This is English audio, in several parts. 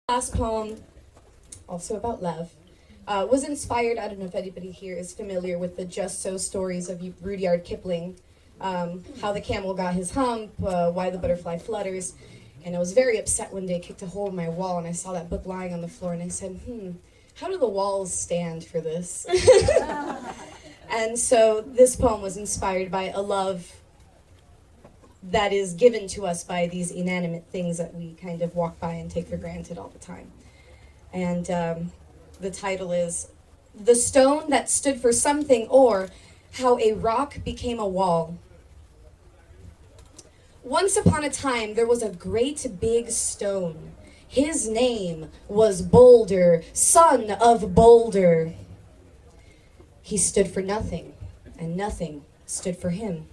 Last poem, also about love, was inspired. I don't know if anybody here is familiar with the Just So stories of Rudyard Kipling, how the camel got his hump, why the butterfly flutters. And I was very upset one day, kicked a hole in my wall, and I saw that book lying on the floor, and I said, how do the walls stand for this? And so this poem was inspired by a love that is given to us by these inanimate things that we kind of walk by and take for granted all the time. And the title is The Stone That Stood for Something, or How a Rock Became a Wall. Once upon a time, there was a great big stone. His name was Boulder, son of Boulder. He stood for nothing, and nothing stood for him.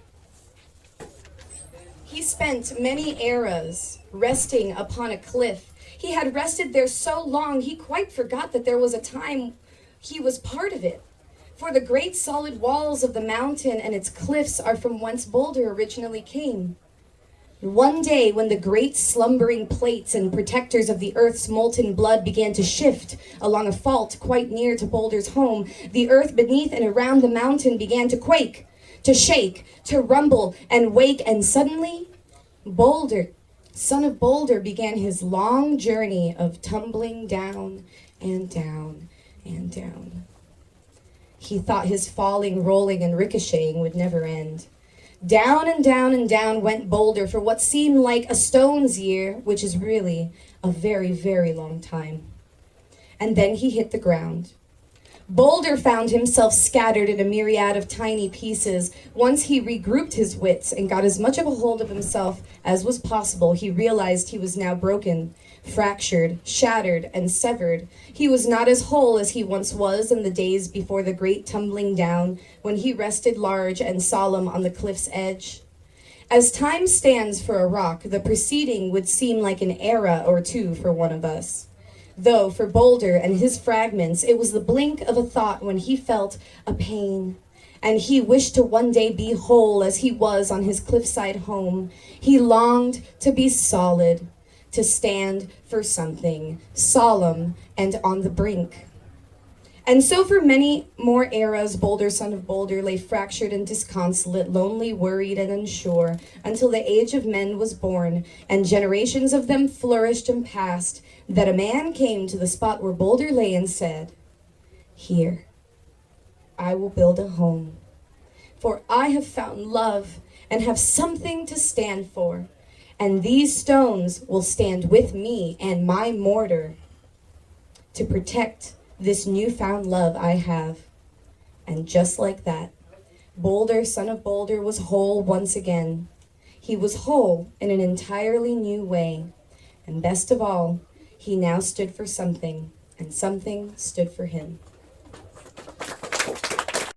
He spent many eras resting upon a cliff. He had rested there so long, he quite forgot that there was a time he was part of it. For the great solid walls of the mountain and its cliffs are from whence Boulder originally came. One day, when the great slumbering plates and protectors of the earth's molten blood began to shift along a fault quite near to Boulder's home, the earth beneath and around the mountain began to quake, to shake, to rumble and wake, and suddenly, Boulder, son of Boulder, began his long journey of tumbling down and down and down. He thought his falling, rolling, and ricocheting would never end. Down and down and down went Boulder for what seemed like a stone's year, which is really a very, very long time. And then he hit the ground. Boulder found himself scattered in a myriad of tiny pieces. Once he regrouped his wits and got as much of a hold of himself as was possible, he realized he was now broken, fractured, shattered, and severed. He was not as whole as he once was in the days before the great tumbling down, when he rested large and solemn on the cliff's edge. As time stands for a rock, the preceding would seem like an era or two for one of us. Though for Boulder and his fragments, it was the blink of a thought when he felt a pain, and he wished to one day be whole as he was on his cliffside home. He longed to be solid, to stand for something, solemn and on the brink. And so for many more eras, Boulder, son of Boulder, lay fractured and disconsolate, lonely, worried, and unsure, until the age of men was born, and generations of them flourished and passed, that a man came to the spot where Boulder lay and said, "Here, I will build a home, for I have found love and have something to stand for, and these stones will stand with me and my mortar to protect this newfound love I have." And just like that, Boulder, son of Boulder, was whole once again. He was whole in an entirely new way. And best of all, he now stood for something, and something stood for him.